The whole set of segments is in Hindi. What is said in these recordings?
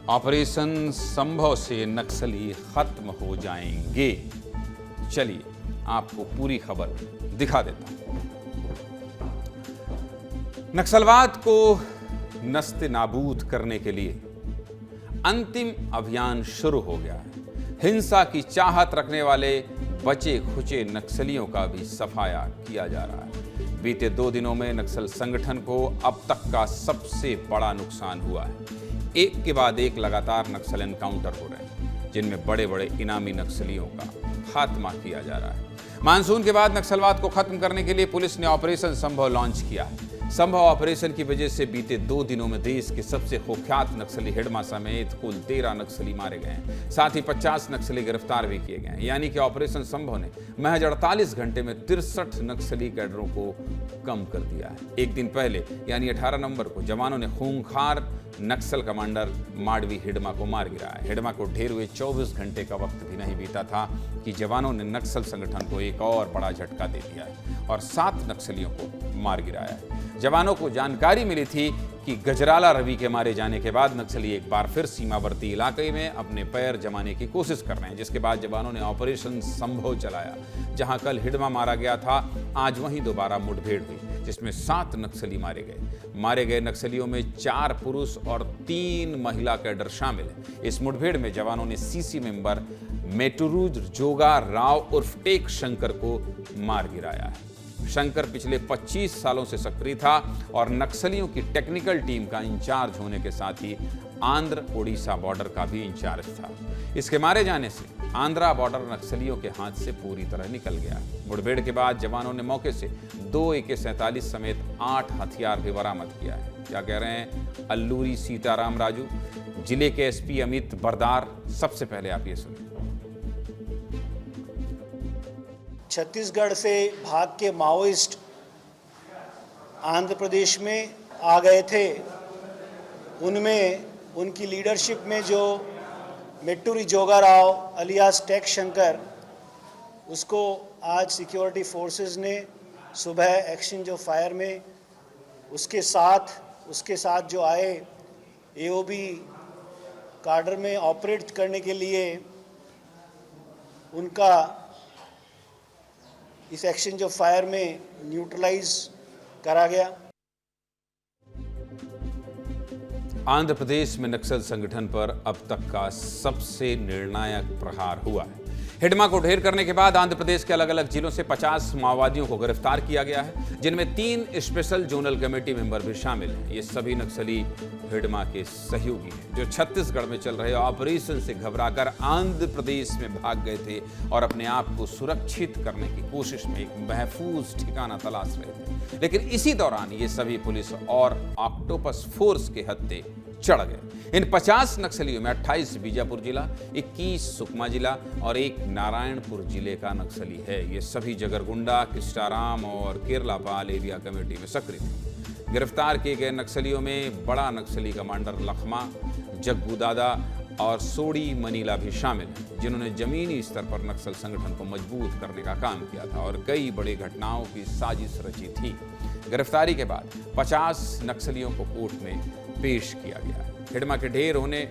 ऑपरेशन संभव से नक्सली खत्म हो जाएंगे। चलिए आपको पूरी खबर दिखा देता हूं। नक्सलवाद को नस्ते नाबूद करने के लिए अंतिम अभियान शुरू हो गया है। हिंसा की चाहत रखने वाले बचे खुचे नक्सलियों का भी सफाया किया जा रहा है। बीते 2 दिनों में नक्सल संगठन को अब तक का सबसे बड़ा नुकसान हुआ है। एक के बाद एक लगातार नक्सल एनकाउंटर हो रहे हैं, जिनमें बड़े बड़े इनामी नक्सलियों का खात्मा किया जा रहा है। मानसून के बाद नक्सलवाद को खत्म करने के लिए पुलिस ने ऑपरेशन संभव लॉन्च किया है। संभव ऑपरेशन की वजह से बीते 2 दिनों में देश के सबसे कुख्यात नक्सली हिडमा समेत कुल 13 नक्सली मारे गए हैं। साथ ही 50 नक्सली गिरफ्तार भी किए गए हैं। यानी कि ऑपरेशन संभव ने महज 48 घंटे में 63 नक्सली कैडरों को कम कर दिया है। एक दिन पहले यानी 18 नवंबर को जवानों ने खूंखार नक्सल कमांडर माडवी हिडमा को मार गिराया। हिडमा को ढेर हुए 24 घंटे का वक्त भी नहीं बीता था कि जवानों ने नक्सल संगठन को एक और बड़ा झटका दे दिया है और 7 नक्सलियों को मार गिराया है। जवानों को जानकारी मिली थी कि गजराला रवि के मारे जाने के बाद नक्सली एक बार फिर सीमावर्ती इलाके में अपने पैर जमाने की कोशिश कर रहे हैं, जिसके बाद जवानों ने ऑपरेशन संभव चलाया। जहां कल हिडमा मारा गया था, आज वहीं दोबारा मुठभेड़ हुई, जिसमें 7 नक्सली मारे गए। मारे गए नक्सलियों में 4 पुरुष और 3 महिला कैडर शामिल हैं। इस मुठभेड़ में जवानों ने सीसी मेंबर मेटुरुज जोगा राव उर्फ टेक शंकर को मार गिराया है। शंकर पिछले 25 सालों से सक्रिय था और नक्सलियों की टेक्निकल टीम का इंचार्ज होने के साथ ही आंध्र ओडिशा बॉर्डर का भी इंचार्ज था। इसके मारे जाने से आंध्रा बॉर्डर नक्सलियों के हाथ से पूरी तरह निकल गया। मुठभेड़ के बाद जवानों ने मौके से 2 AK-47 समेत 8 हथियार भी बरामद किया है। क्या कह रहे हैं अल्लूरी सीताराम राजू, जिले के SP अमित बरदार। सबसे पहले आप ये सुनिए। छत्तीसगढ़ से भाग के माओइस्ट आंध्र प्रदेश में आ गए थे। उनमें उनकी लीडरशिप में जो मेट्टूरी जोगा राव अलियास टेक शंकर, उसको आज सिक्योरिटी फोर्सेस ने सुबह एक्सचेंज ऑफ फायर में उसके साथ जो आए AOB कार्डर में ऑपरेट करने के लिए उनका इस एक्सचेंज ऑफ फायर में न्यूट्रलाइज करा गया। आंध्र प्रदेश में नक्सल संगठन पर अब तक का सबसे निर्णायक प्रहार हुआ है। हिडमा को ढेर करने के बाद आंध्र प्रदेश के अलग अलग जिलों से 50 माओवादियों को गिरफ्तार किया गया है, जिनमें 3 स्पेशल जोनल कमेटी मेंबर भी शामिल हैं। ये सभी नक्सली हिडमा के सहयोगी हैं, जो छत्तीसगढ़ में चल रहे ऑपरेशन से घबराकर आंध्र प्रदेश में भाग गए थे और अपने आप को सुरक्षित करने की कोशिश में एक महफूज ठिकाना तलाश रहे थे। लेकिन इसी दौरान ये सभी पुलिस और ऑक्टोपस फोर्स के हत्थे चढ़ गए। इन 50 नक्सलियों में 28 बीजापुर जिला, 21 सुकमा जिला और 1 नारायणपुर जिले का नक्सली है। ये सभी जगरगुंडा, किस्टाराम और केरलापाल एरिया कमेटी में सक्रिय थे। गिरफ्तार किए गए नक्सलियों में बड़ा नक्सली कमांडर लखमा, जग्गू दादा और सोडी मनीला भी शामिल हैं, जिन्होंने जमीनी स्तर पर नक्सल संगठन को मजबूत करने का काम किया था और कई बड़ी घटनाओं की साजिश रची थी। गिरफ्तारी के बाद 50 नक्सलियों को कोर्ट में पेश किया गया है। हिडमा के ढेर होने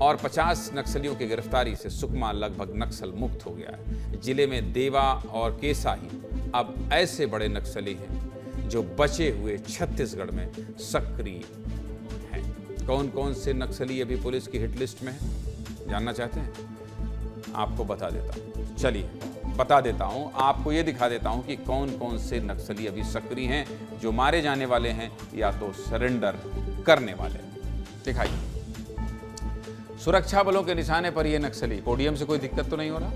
और 50 नक्सलियों की गिरफ्तारी से सुकमा लगभग नक्सल मुक्त हो गया है। जिले में देवा और केसा ही अब ऐसे बड़े नक्सली हैं जो बचे हुए छत्तीसगढ़ में सक्रिय हैं। कौन कौन से नक्सली अभी पुलिस की हिट लिस्ट में है, जानना चाहते हैं? आपको बता देता हूँ। चलिए बता देता हूँ, आपको ये दिखा देता हूँ कि कौन कौन से नक्सली अभी सक्रिय हैं, जो मारे जाने वाले हैं या तो सरेंडर करने वाले हैं। दिखाइए। सुरक्षा बलों के निशाने पर ये नक्सली। पोडियम से कोई दिक्कत तो नहीं हो रहा?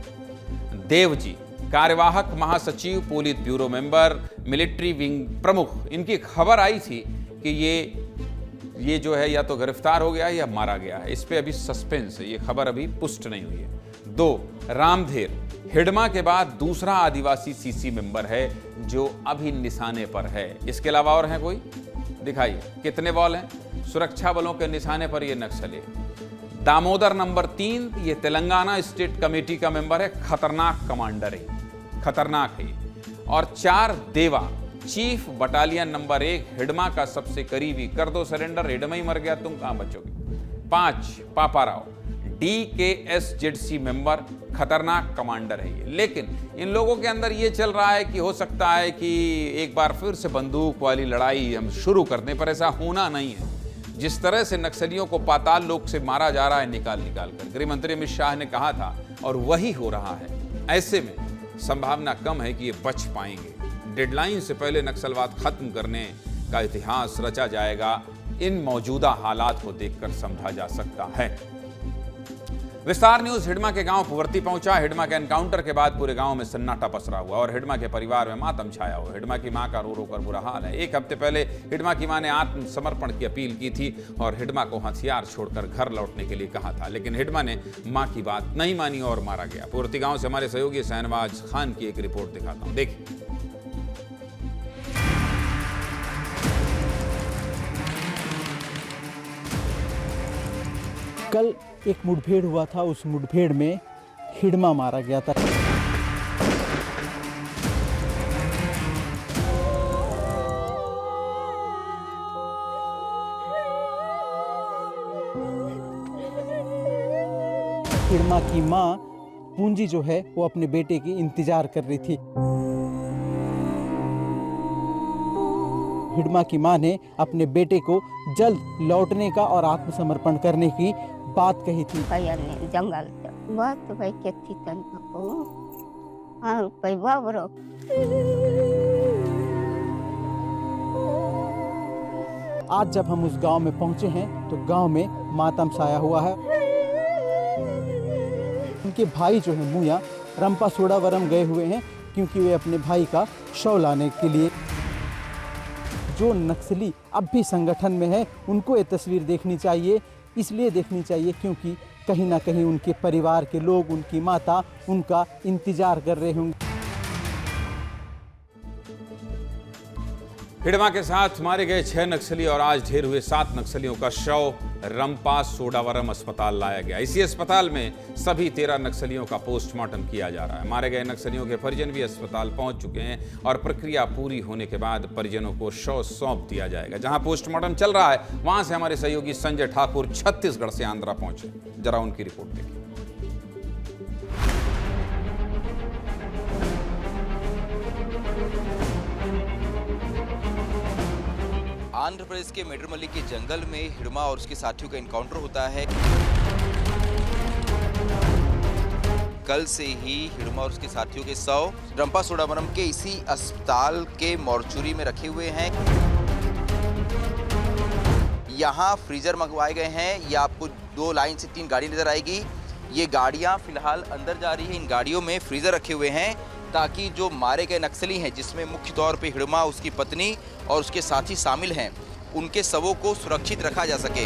देवजी, कार्यवाहक महासचिव, polit bureau member, military wing प्रमुख। इनकी खबर आई थी कि ये जो है या तो गिरफ्तार हो गया है या मारा गया है। इस पे अभी सस्पेंस है, ये खबर अभी पुष्ट नहीं हुई है। 2, रामधेर, हिडमा के बाद दूसरा आदिवासी सीसी मेंबर है जो अभी निशाने पर है। इसके अलावा और हैं कोई? दिखाइए कितने बॉल हैं। सुरक्षा बलों के निशाने पर ये नक्सली। दामोदर नंबर 3, ये तेलंगाना स्टेट कमेटी का मेंबर है, खतरनाक कमांडर है, खतरनाक है। और 4, देवा, चीफ बटालियन नंबर 1, हिडमा का सबसे करीबी। कर दो सरेंडर, हिडमा ही मर गया, तुम कहां बचोगे। 5 पापाराव, DKSZC मेंबर, खतरनाक कमांडर है ये। लेकिन इन लोगों के अंदर ये चल रहा है कि हो सकता है कि एक बार फिर से बंदूक वाली लड़ाई हम शुरू कर दें, पर ऐसा होना नहीं है। जिस तरह से नक्सलियों को पाताल लोक से मारा जा रहा है निकाल कर, गृह मंत्री अमित शाह ने कहा था और वही हो रहा है। ऐसे में संभावना कम है कि ये बच पाएंगे। डेडलाइन से पहले नक्सलवाद खत्म करने का इतिहास रचा जाएगा, इन मौजूदा हालात को देखकर समझा जा सकता है। विस्तार न्यूज हिडमा के गांव पुवर्ती पहुंचा। हिडमा के एनकाउंटर के बाद पूरे गांव में सन्नाटा पसरा हुआ और हिडमा के परिवार में मातम छाया हुआ। हिडमा की मां का रो रो कर बुरा हाल है। एक हफ्ते पहले हिडमा की मां ने आत्मसमर्पण की अपील की थी और हिडमा को हथियार छोड़कर घर लौटने के लिए कहा था, लेकिन हिडमा ने मां की बात नहीं मानी और मारा गया। पुवर्ती गांव से हमारे सहयोगी शहनवाज खान की एक रिपोर्ट दिखाता हूं, देखिए। कल एक मुठभेड़ हुआ था, उस मुठभेड़ में हिडमा मारा गया था। हिडमा की मां पूंजी जो है वो अपने बेटे की इंतजार कर रही थी। हिडमा की मां ने अपने बेटे को जल्द लौटने का और आत्मसमर्पण करने की बात कही थी। जंगल बात भाई केती तन को हां भाई बाबरो। आज जब हम उस गांव में पहुंचे हैं तो गांव में मातम छाया हुआ है। उनके भाई जो है मुया रंपा सोडावरम गए हुए हैं क्योंकि वे अपने भाई का शव लाने के लिए। जो नक्सली अब भी संगठन में है उनको ये तस्वीर देखनी चाहिए, इसलिए देखनी चाहिए क्योंकि कहीं ना कहीं उनके परिवार के लोग, उनकी माता उनका इंतजार कर रहे होंगे। हिडमा के साथ मारे गए 6 नक्सली और आज ढेर हुए 7 नक्सलियों का शव रंपा सोडावरम अस्पताल लाया गया। इसी अस्पताल में सभी 13 नक्सलियों का पोस्टमार्टम किया जा रहा है। मारे गए नक्सलियों के परिजन भी अस्पताल पहुंच चुके हैं और प्रक्रिया पूरी होने के बाद परिजनों को शव सौंप दिया जाएगा। जहां पोस्टमार्टम चल रहा है वहां से हमारे सहयोगी संजय ठाकुर छत्तीसगढ़ से आंध्रा पहुंचे। जरा उनकी रिपोर्ट देखिए। आंध्र प्रदेश के मेड्रमल्ली के जंगल में हिडमा और उसके साथियों का एनकाउंटर होता है। कल से ही हिडमा और उसके साथियों के शव रंपा सोडावरम के इसी अस्पताल के मॉर्चुरी में रखे हुए हैं। यहाँ फ्रीजर मंगवाए गए हैं। ये आपको 2 लाइन से 3 गाड़ी नजर आएगी। ये गाड़ियाँ फिलहाल अंदर जा रही है। इन गाड़ियों में फ्रीजर रखे हुए हैं ताकि जो मारे गए नक्सली हैं, जिसमें मुख्य तौर पे हिडमा, उसकी पत्नी और उसके साथी शामिल हैं, उनके शवों को सुरक्षित रखा जा सके।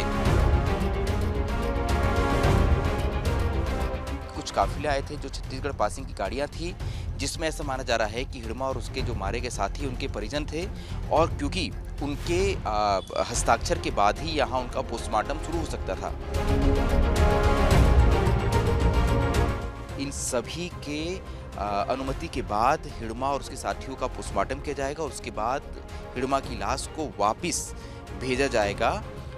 कुछ काफिले आए थे जो छत्तीसगढ़ पासिंग की गाड़ियां थी, जिसमें ऐसा माना जा रहा है कि हिडमा और उसके जो मारे गए साथी उनके परिजन थे और क्योंकि उनके हस्ताक्षर के बाद ही यहाँ उनका पोस्टमार्टम शुरू हो सकता था। इन सभी के अनुमति के बाद हिडमा और उसके साथियों का पोस्टमार्टम किया जाएगा और उसके बाद हिडमा की लाश को वापस भेजा जाएगा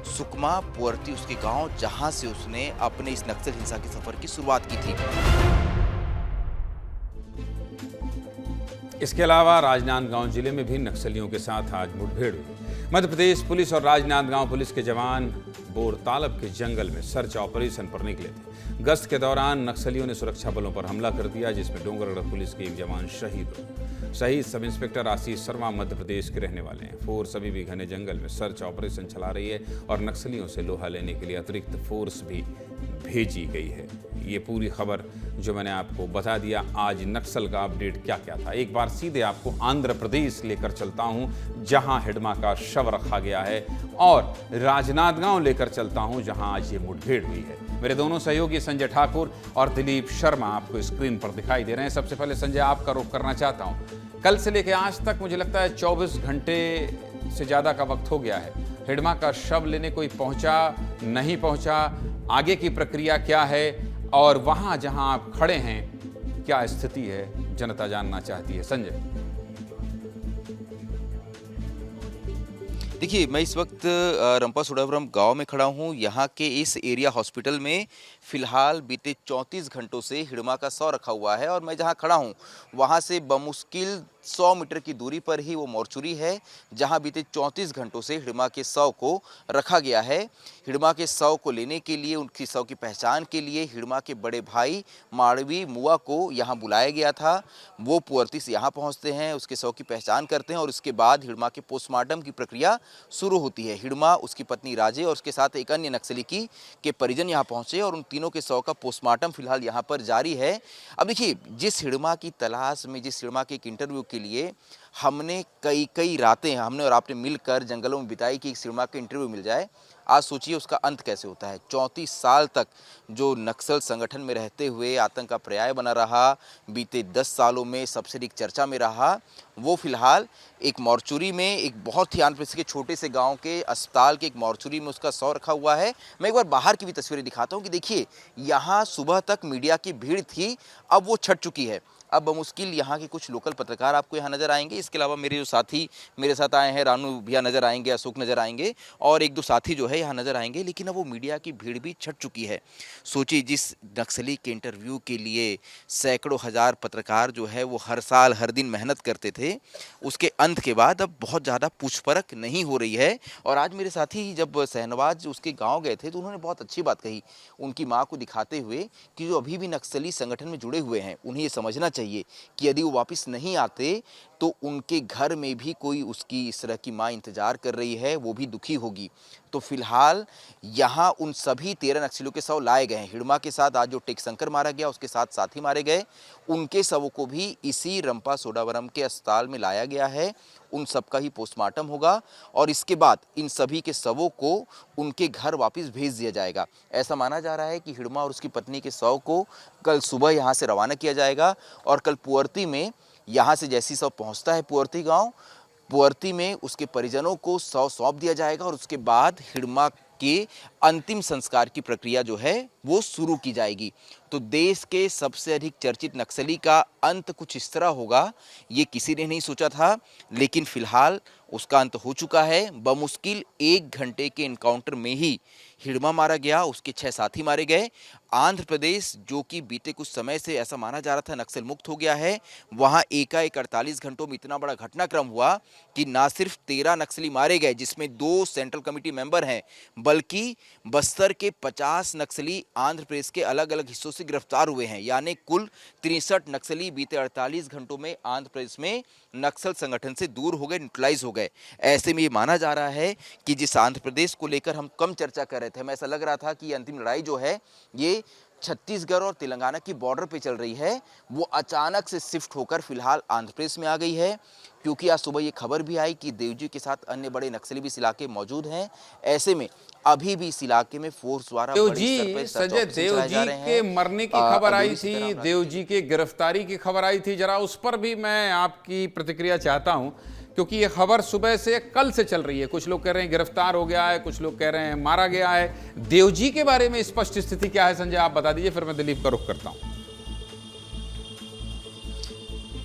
सुकमा पुवर्ती, उसके गांव, जहां से उसने अपने इस नक्सल हिंसा के सफर की शुरुआत की थी। इसके अलावा राजनांदगांव जिले में भी नक्सलियों के साथ आज मुठभेड़ हुई। मध्य प्रदेश पुलिस और राजनांदगांव पुलिस के जवान बोरतालब के जंगल में सर्च ऑपरेशन पर निकले थे। गश्त के दौरान नक्सलियों ने सुरक्षा बलों पर हमला कर दिया, जिसमें डोंगरगढ़ पुलिस के एक जवान शहीद हो। शहीद सब इंस्पेक्टर आशीष शर्मा मध्य प्रदेश के रहने वाले हैं। फोर्स अभी भी घने जंगल में सर्च ऑपरेशन चला रही है और नक्सलियों से लोहा लेने के लिए अतिरिक्त फोर्स भी भेजी गई है। ये पूरी खबर जो मैंने आपको बता दिया, आज नक्सल का अपडेट क्या क्या था, एक बार सीधे आपको आंध्र प्रदेश लेकर चलता हूं, जहां हिडमा का शव रखा गया है, और राजनांदगांव लेकर चलता हूं, जहां आज ये मुठभेड़ हुई है। मेरे दोनों सहयोगी संजय ठाकुर और दिलीप शर्मा आपको स्क्रीन पर दिखाई दे रहे हैं। सबसे पहले संजय, आपका रुख करना चाहता हूं। कल से लेकर आज तक मुझे लगता है 24 घंटे से ज़्यादा का वक्त हो गया है। हिडमा का शव लेने कोई पहुंचा, नहीं पहुंचा, आगे की प्रक्रिया क्या है, और वहां जहां आप खड़े हैं क्या स्थिति है, जनता जानना चाहती है। संजय। देखिए, मैं इस वक्त रंपा सोडावरम गांव में खड़ा हूं। यहां के इस एरिया हॉस्पिटल में फिलहाल बीते 34 घंटों से हिड़मा का शव रखा हुआ है और मैं जहां खड़ा हूं वहां से बमुश्किल 100 मीटर की दूरी पर ही वो मॉर्चुरी है जहां बीते 34 घंटों से हिड़मा के शव को रखा गया है। हिड़मा के शव को लेने के लिए, उनकी शव की पहचान के लिए हिड़मा के बड़े भाई माड़वी मुआ को यहाँ बुलाया गया था। वो पुअर्ती से यहाँ पहुँचते हैं, उसके शव की पहचान करते हैं और उसके बाद हिड़मा के पोस्टमार्टम की प्रक्रिया शुरू होती है। हिड़मा, उसकी पत्नी राजे और उसके साथ एक अन्य नक्सली के परिजन यहाँ पहुँचे और उन तीनों के शव का पोस्टमार्टम फिलहाल यहाँ पर जारी है। अब देखिए, जिस हिड़मा की तलाश में, जिस हिड़मा के एक इंटरव्यू के लिए हमने कई रातें हमने और आपने मिलकर जंगलों में बिताई कि इस हिड़मा का इंटरव्यू मिल जाए, आज सोचिए उसका अंत कैसे होता है। 34 साल तक जो नक्सल संगठन में रहते हुए आतंक का पर्याय बना रहा, बीते 10 सालों में सबसे अधिक चर्चा में रहा, वो फिलहाल एक मॉर्चुरी में, एक बहुत ही आंध्र प्रदेश के छोटे से गांव के अस्पताल के एक मॉर्चुरी में उसका शव रखा हुआ है। मैं एक बार बाहर की भी तस्वीरें दिखाता हूं कि देखिए, यहाँ सुबह तक मीडिया की भीड़ थी, अब वो छट चुकी है। अब बमुश्किल यहाँ के कुछ लोकल पत्रकार आपको यहाँ नज़र आएंगे। इसके अलावा मेरे जो साथी मेरे साथ आए हैं, रानू भैया नज़र आएंगे, अशोक नज़र आएंगे और एक दो साथी जो है यहाँ नज़र आएंगे। लेकिन अब वो मीडिया की भीड़ भी छट चुकी है। सोचिए, जिस नक्सली के इंटरव्यू के लिए सैकड़ों हज़ार पत्रकार जो है वो हर साल हर दिन मेहनत करते थे, उसके अंत के बाद अब बहुत ज़्यादा पूछपरख नहीं हो रही है। और आज मेरे साथी जब शहनवाज उसके गाँव गए थे तो उन्होंने बहुत अच्छी बात कही, उनकी माँ को दिखाते हुए कि जो अभी भी नक्सली संगठन में जुड़े हुए हैं उन्हें ये समझना चाहिए कि यदि वो वापस नहीं आते तो उनके घर में भी कोई उसकी इस तरह की माँ इंतजार कर रही है, वो भी दुखी होगी। तो फिलहाल यहाँ उन सभी 13 नक्सलियों के शव लाए गए हैं। हिड़मा के साथ आज जो टेकशंकर मारा गया, उसके साथ साथी मारे गए, उनके शवों को भी इसी रंपा सोडावरम के अस्पताल में लाया गया है। उन सबका ही पोस्टमार्टम होगा और इसके बाद इन सभी के शवों को उनके घर वापस भेज दिया जाएगा। ऐसा माना जा रहा है कि हिड़मा और उसकी पत्नी के शव को कल सुबह यहाँ से रवाना किया जाएगा और कल पुअर्ती में, यहाँ से जैसी शव पहुँचता है पुअर्ती गाँव, पुअर्ती में उसके परिजनों को शव सौंप दिया जाएगा और उसके बाद हिड़मा के अंतिम संस्कार की प्रक्रिया जो है वो शुरू की जाएगी। तो देश के सबसे अधिक चर्चित नक्सली का अंत कुछ इस तरह होगा, ये किसी ने नहीं सोचा था, लेकिन फिलहाल उसका अंत हो चुका है। बमुश्किल 1 घंटे के एनकाउंटर में ही हिड़मा मारा गया, उसके 6 साथी मारे गए। आंध्र प्रदेश, जो कि बीते कुछ समय से ऐसा माना जा रहा था नक्सल मुक्त हो गया है, वहाँ एकाएक 48 घंटों में इतना बड़ा घटनाक्रम हुआ कि ना सिर्फ 13 नक्सली मारे गए, जिसमें 2 सेंट्रल कमेटी मेंबर हैं, बल्कि बस्तर के 50 नक्सली आंध्र प्रदेश के अलग अलग हिस्सों से गिरफ्तार हुए हैं। यानी कुल 63 नक्सली बीते 48 घंटों में आंध्र प्रदेश में नक्सल संगठन से दूर हो गए, न्यूट्रलाइज हो गए। ऐसे में ये माना जा रहा है कि जिस आंध्र प्रदेश को लेकर हम कम चर्चा कर रहे थे, हमें ऐसा लग रहा था कि ये अंतिम लड़ाई जो है ये छत्तीसगढ़ और तेलंगाना की बॉर्डर पे चल रही है, वो अचानक से शिफ्ट होकर फिलहाल आंध्र प्रदेश में आ गई है। क्योंकि आज सुबह ये खबर भी आई कि देवजी के साथ अन्य बड़े नक्सली भी इस इलाके में मौजूद हैं। ऐसे में अभी भी इस इलाके में फोर्स द्वारा देवजी, संजय देवजी के मरने की खबर आई थी, देवजी के गिरफ्तारी की खबर आई थी, जरा उस पर भी मैं आपकी प्रतिक्रिया चाहता हूं, क्योंकि ये खबर सुबह से कल से चल रही है। कुछ लोग कह रहे हैं गिरफ्तार हो गया है, कुछ लोग कह रहे हैं मारा गया है। देवजी के बारे में स्पष्ट स्थिति क्या है संजय, आप बता दीजिए, फिर मैं दिलीप का रुख करता हूं।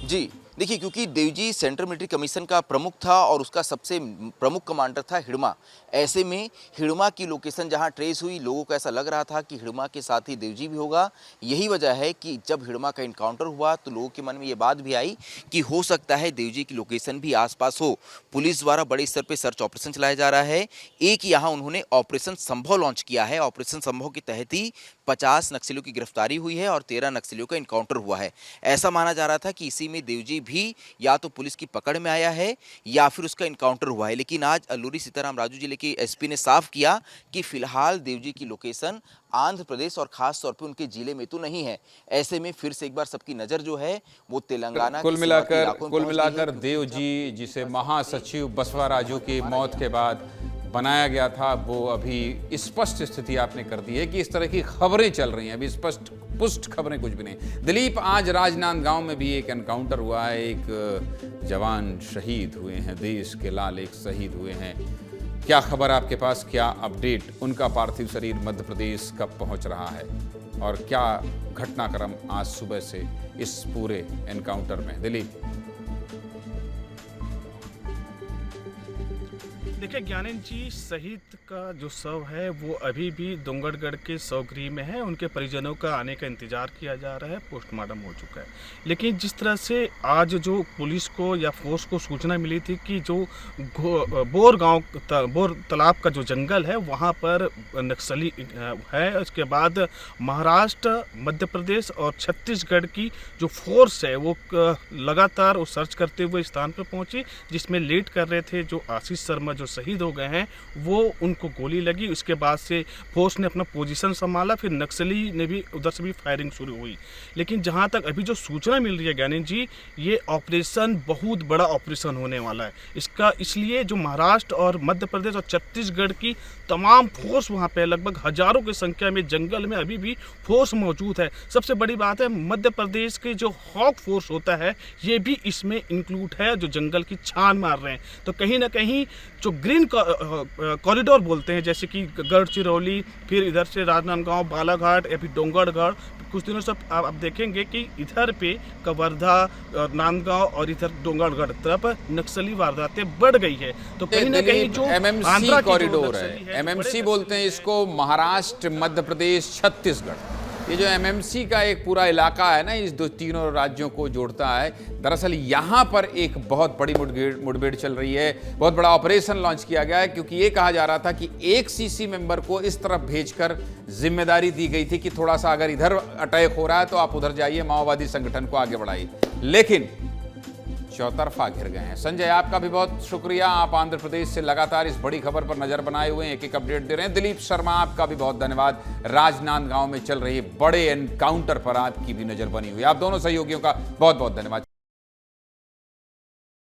जी देखिए, क्योंकि देवजी सेंट्रल मिलिट्री कमीशन का प्रमुख था और उसका सबसे प्रमुख कमांडर था हिड़मा। ऐसे में हिड़मा की लोकेशन जहां ट्रेस हुई, लोगों को ऐसा लग रहा था कि हिड़मा के साथ ही देवजी भी होगा। यही वजह है कि जब हिड़मा का इनकाउंटर हुआ तो लोगों के मन में ये बात भी आई कि हो सकता है देवजी की लोकेशन भी आसपास हो। पुलिस द्वारा बड़े स्तर पर सर्च ऑपरेशन चलाया जा रहा है। एक यहाँ उन्होंने ऑपरेशन संभव लॉन्च किया है। ऑपरेशन संभव के तहत ही 50 नक्सलियों की गिरफ्तारी हुई है और 13 नक्सलियों का इनकाउंटर हुआ है। ऐसा माना जा रहा था कि इसी में देवजी भी या तो पुलिस की पकड़ में आया है या फिर उसका इनकाउंटर हुआ है। लेकिन आज अल्लूरी सीताराम राजू जिले के एसपी ने साफ किया कि फिलहाल देवजी की लोकेशन आंध्र प्रदेश और खास तौर पे उनके जिले में तो नहीं है। ऐसे में फिर से एक बार सबकी नजर जो है वो तेलंगाना कुल मिलाकर देवजी, जिसे महासचिव बसवा राजू की मौत के बाद बनाया गया था, वो अभी स्पष्ट स्थिति आपने कर दी है कि इस तरह की खबरें चल रही हैं, अभी स्पष्ट पुष्ट खबरें कुछ भी नहीं। दिलीप, आज राजनांदगांव में भी एक एनकाउंटर हुआ है, एक जवान शहीद हुए हैं, देश के लाल एक शहीद हुए हैं। क्या खबर आपके पास, क्या अपडेट? उनका पार्थिव शरीर मध्य प्रदेश कब पहुंच रहा है और क्या घटनाक्रम आज सुबह से इस पूरे एनकाउंटर में? दिलीप। देखिए ज्ञानेंद्र जी, शहीद का जो शव है वो अभी भी डोंगरगढ़ के शवगृह में है। उनके परिजनों का आने का इंतजार किया जा रहा है। पोस्टमार्टम हो चुका है। लेकिन जिस तरह से आज जो पुलिस को या फोर्स को सूचना मिली थी कि जो बोर तालाब का जो जंगल है वहाँ पर नक्सली है, उसके बाद महाराष्ट्र, मध्य प्रदेश और छत्तीसगढ़ की जो फोर्स है वो लगातार वो सर्च करते हुए स्थान पर पहुंची, जिसमें लीड कर रहे थे जो आशीष शर्मा जो शहीद हो गए हैं, वो उनको गोली लगी। उसके बाद से फोर्स ने अपना पोजीशन संभाला, फिर नक्सली ने भी उधर से भी फायरिंग शुरू हुई। लेकिन जहां तक अभी जो सूचना मिल रही है ज्ञानेंद्र जी, ये ऑपरेशन बहुत बड़ा ऑपरेशन होने वाला है। इसका इसलिए जो महाराष्ट्र और मध्य प्रदेश और छत्तीसगढ़ की तमाम फोर्स वहाँ पे लगभग हजारों की संख्या में जंगल में अभी भी फोर्स मौजूद है। सबसे बड़ी बात है, मध्य प्रदेश के जो हॉक फोर्स होता है ये भी इसमें इंक्लूड है, जो जंगल की छान मार रहे हैं। तो कहीं ना कहीं जो ग्रीन कॉरिडोर बोलते हैं, जैसे कि गढ़चिरौली, फिर इधर से राजनांदगांव, बालाघाट या फिर डोंगरगढ़, कुछ दिनों से आप देखेंगे कि इधर पे कवर्धा, नांदगांव और इधर डोंगरगढ़ तरफ नक्सली वारदातें बढ़ गई है। तो कहीं ना कहीं जो एमएमसी कॉरिडोर है, एमएमसी बोलते हैं इसको, महाराष्ट्र, मध्य प्रदेश, छत्तीसगढ़, ये जो एमएमसी का एक पूरा इलाका है ना, इस तीनों राज्यों को जोड़ता है। दरअसल यहाँ पर एक बहुत बड़ी मुठभेड़ चल रही है, बहुत बड़ा ऑपरेशन लॉन्च किया गया है, क्योंकि ये कहा जा रहा था कि एक सीसी मेंबर को इस तरफ भेजकर जिम्मेदारी दी गई थी कि थोड़ा सा अगर इधर अटैक हो रहा है तो आप उधर जाइए, माओवादी संगठन को आगे बढ़ाइए। लेकिन चौतरफा घिर गए हैं। संजय, आपका भी बहुत शुक्रिया। आप आंध्र प्रदेश से लगातार इस बड़ी खबर पर नजर बनाए हुए हैं, एक एक अपडेट दे रहे हैं। दिलीप शर्मा, आपका भी बहुत धन्यवाद। राजनांदगांव में चल रही बड़े एनकाउंटर पर आपकी भी नजर बनी हुई। आप दोनों सहयोगियों का बहुत बहुत धन्यवाद।